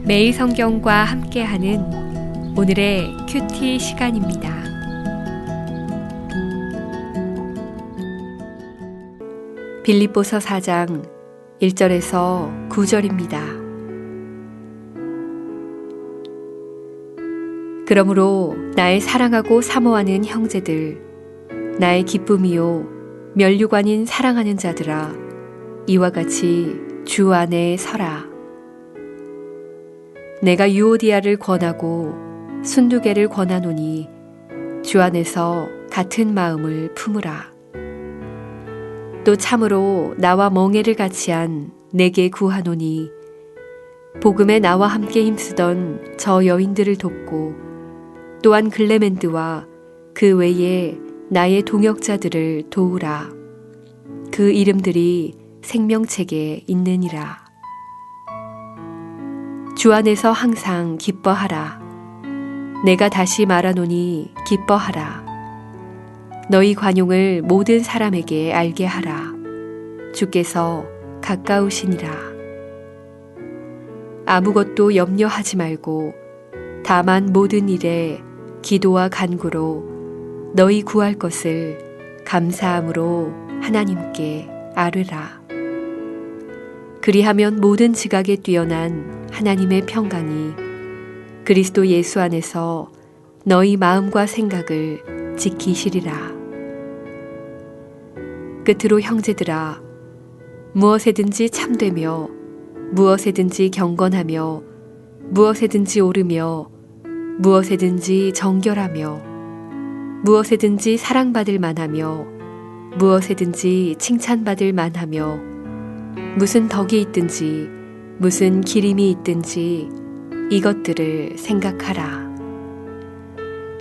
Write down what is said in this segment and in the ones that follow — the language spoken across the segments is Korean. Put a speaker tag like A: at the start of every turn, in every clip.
A: 매일 성경과 함께하는 오늘의 큐티 시간입니다. 빌립보서 4장 1절에서 9절입니다. 그러므로 나의 사랑하고 사모하는 형제들, 나의 기쁨이요 면류관인 사랑하는 자들아, 이와 같이 주 안에 서라. 내가 유오디아를 권하고 순두개를 권하노니 주 안에서 같은 마음을 품으라. 또 참으로 나와 멍에를 같이한 내게 구하노니 복음에 나와 함께 힘쓰던 저 여인들을 돕고 또한 글레멘드와 그 외에 나의 동역자들을 도우라. 그 이름들이 생명책에 있느니라. 주 안에서 항상 기뻐하라. 내가 다시 말하노니 기뻐하라. 너희 관용을 모든 사람에게 알게 하라. 주께서 가까우시니라. 아무것도 염려하지 말고 다만 모든 일에 기도와 간구로 너희 구할 것을 감사함으로 하나님께 아뢰라. 그리하면 모든 지각에 뛰어난 하나님의 평강이 그리스도 예수 안에서 너희 마음과 생각을 지키시리라. 끝으로 형제들아, 무엇에든지 참되며 무엇에든지 경건하며 무엇에든지 옳으며 무엇에든지 정결하며 무엇에든지 사랑받을 만하며 무엇에든지 칭찬받을 만하며 무슨 덕이 있든지 무슨 기림이 있든지 이것들을 생각하라.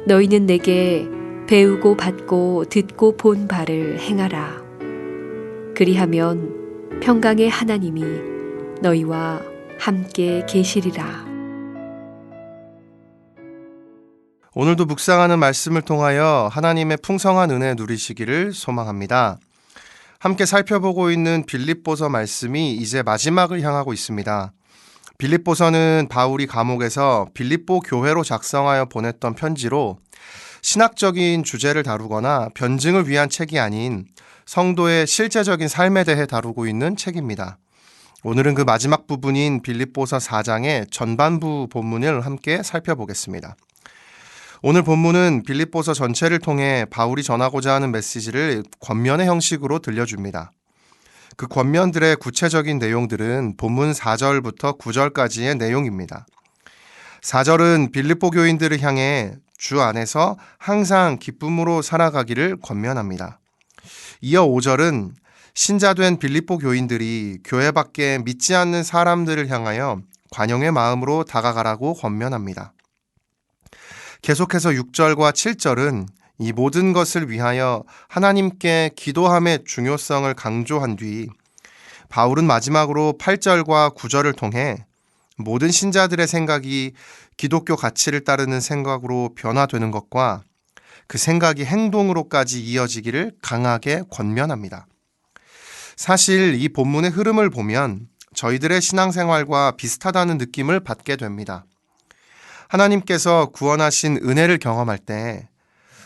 A: 너희는 내게 배우고 받고 듣고 본 바를 행하라. 그리하면 평강의 하나님이 너희와 함께 계시리라.
B: 오늘도 묵상하는 말씀을 통하여 하나님의 풍성한 은혜 누리시기를 소망합니다. 함께 살펴보고 있는 빌립보서 말씀이 이제 마지막을 향하고 있습니다. 빌립보서는 바울이 감옥에서 빌립보 교회로 작성하여 보냈던 편지로 신학적인 주제를 다루거나 변증을 위한 책이 아닌 성도의 실제적인 삶에 대해 다루고 있는 책입니다. 오늘은 그 마지막 부분인 빌립보서 4장의 전반부 본문을 함께 살펴보겠습니다. 오늘 본문은 빌립보서 전체를 통해 바울이 전하고자 하는 메시지를 권면의 형식으로 들려줍니다. 그 권면들의 구체적인 내용들은 본문 4절부터 9절까지의 내용입니다. 4절은 빌립보 교인들을 향해 주 안에서 항상 기쁨으로 살아가기를 권면합니다. 이어 5절은 신자된 빌립보 교인들이 교회 밖에 믿지 않는 사람들을 향하여 관용의 마음으로 다가가라고 권면합니다. 계속해서 6절과 7절은 이 모든 것을 위하여 하나님께 기도함의 중요성을 강조한 뒤 바울은 마지막으로 8절과 9절을 통해 모든 신자들의 생각이 기독교 가치를 따르는 생각으로 변화되는 것과 그 생각이 행동으로까지 이어지기를 강하게 권면합니다. 사실 이 본문의 흐름을 보면 저희들의 신앙생활과 비슷하다는 느낌을 받게 됩니다. 하나님께서 구원하신 은혜를 경험할 때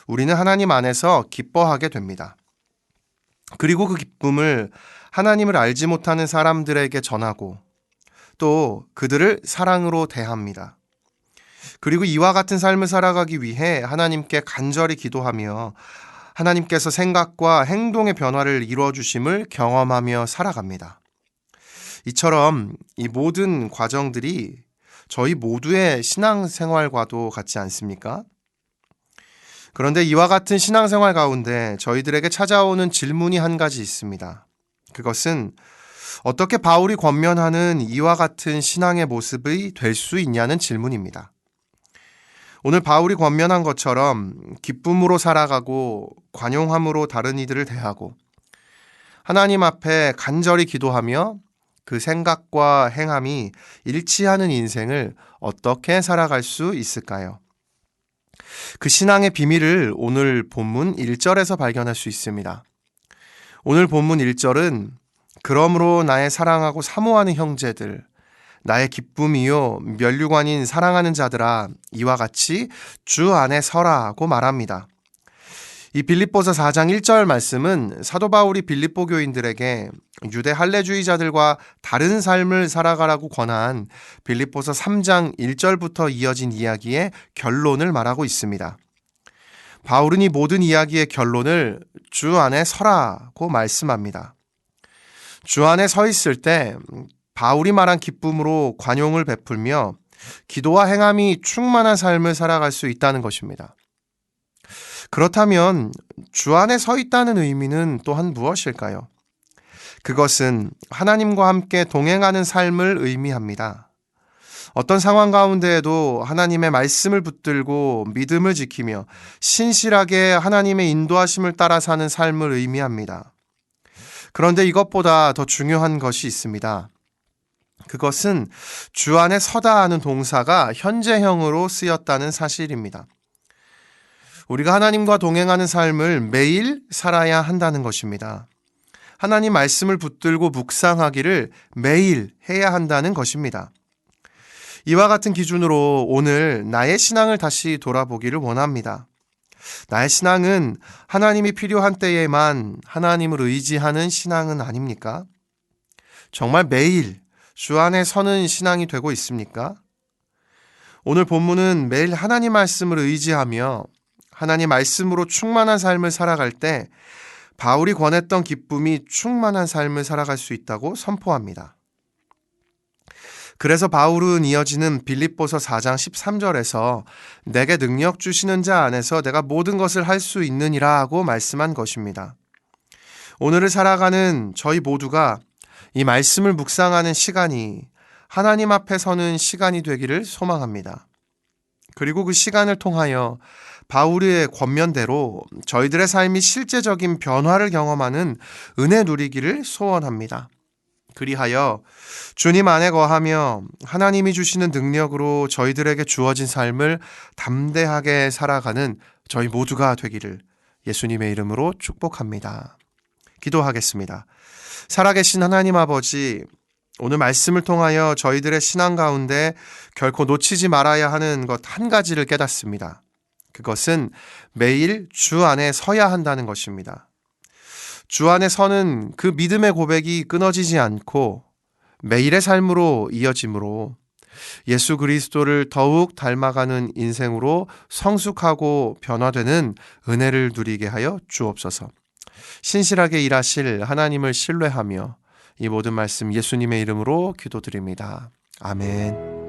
B: 우리는 하나님 안에서 기뻐하게 됩니다. 그리고 그 기쁨을 하나님을 알지 못하는 사람들에게 전하고 또 그들을 사랑으로 대합니다. 그리고 이와 같은 삶을 살아가기 위해 하나님께 간절히 기도하며 하나님께서 생각과 행동의 변화를 이루어 주심을 경험하며 살아갑니다. 이처럼 이 모든 과정들이 저희 모두의 신앙생활과도 같지 않습니까? 그런데 이와 같은 신앙생활 가운데 저희들에게 찾아오는 질문이 한 가지 있습니다. 그것은 어떻게 바울이 권면하는 이와 같은 신앙의 모습이 될 수 있냐는 질문입니다. 오늘 바울이 권면한 것처럼 기쁨으로 살아가고 관용함으로 다른 이들을 대하고 하나님 앞에 간절히 기도하며 그 생각과 행함이 일치하는 인생을 어떻게 살아갈 수 있을까요? 그 신앙의 비밀을 오늘 본문 1절에서 발견할 수 있습니다. 오늘 본문 1절은 그러므로 나의 사랑하고 사모하는 형제들, 나의 기쁨이요 면류관인 사랑하는 자들아 이와 같이 주 안에 서라고 말합니다. 이 빌립보서 4장 1절 말씀은 사도 바울이 빌립보 교인들에게 유대 할례주의자들과 다른 삶을 살아가라고 권한 빌립보서 3장 1절부터 이어진 이야기의 결론을 말하고 있습니다. 바울은 이 모든 이야기의 결론을 주 안에 서라고 말씀합니다. 주 안에 서 있을 때 바울이 말한 기쁨으로 관용을 베풀며 기도와 행함이 충만한 삶을 살아갈 수 있다는 것입니다. 그렇다면 주 안에 서 있다는 의미는 또한 무엇일까요? 그것은 하나님과 함께 동행하는 삶을 의미합니다. 어떤 상황 가운데에도 하나님의 말씀을 붙들고 믿음을 지키며 신실하게 하나님의 인도하심을 따라 사는 삶을 의미합니다. 그런데 이것보다 더 중요한 것이 있습니다. 그것은 주 안에 서다 하는 동사가 현재형으로 쓰였다는 사실입니다. 우리가 하나님과 동행하는 삶을 매일 살아야 한다는 것입니다. 하나님 말씀을 붙들고 묵상하기를 매일 해야 한다는 것입니다. 이와 같은 기준으로 오늘 나의 신앙을 다시 돌아보기를 원합니다. 나의 신앙은 하나님이 필요한 때에만 하나님을 의지하는 신앙은 아닙니까? 정말 매일 주 안에 서는 신앙이 되고 있습니까? 오늘 본문은 매일 하나님 말씀을 의지하며 하나님 말씀으로 충만한 삶을 살아갈 때 바울이 권했던 기쁨이 충만한 삶을 살아갈 수 있다고 선포합니다. 그래서 바울은 이어지는 빌립보서 4장 13절에서 내게 능력 주시는 자 안에서 내가 모든 것을 할 수 있느니라 하고 말씀한 것입니다. 오늘을 살아가는 저희 모두가 이 말씀을 묵상하는 시간이 하나님 앞에 서는 시간이 되기를 소망합니다. 그리고 그 시간을 통하여 바울의 권면대로 저희들의 삶이 실제적인 변화를 경험하는 은혜 누리기를 소원합니다. 그리하여 주님 안에 거하며 하나님이 주시는 능력으로 저희들에게 주어진 삶을 담대하게 살아가는 저희 모두가 되기를 예수님의 이름으로 축복합니다. 기도하겠습니다. 살아계신 하나님 아버지, 오늘 말씀을 통하여 저희들의 신앙 가운데 결코 놓치지 말아야 하는 것 한 가지를 깨닫습니다. 그것은 매일 주 안에 서야 한다는 것입니다. 주 안에 서는 그 믿음의 고백이 끊어지지 않고 매일의 삶으로 이어짐으로 예수 그리스도를 더욱 닮아가는 인생으로 성숙하고 변화되는 은혜를 누리게 하여 주옵소서. 신실하게 일하실 하나님을 신뢰하며 이 모든 말씀 예수님의 이름으로 기도드립니다. 아멘.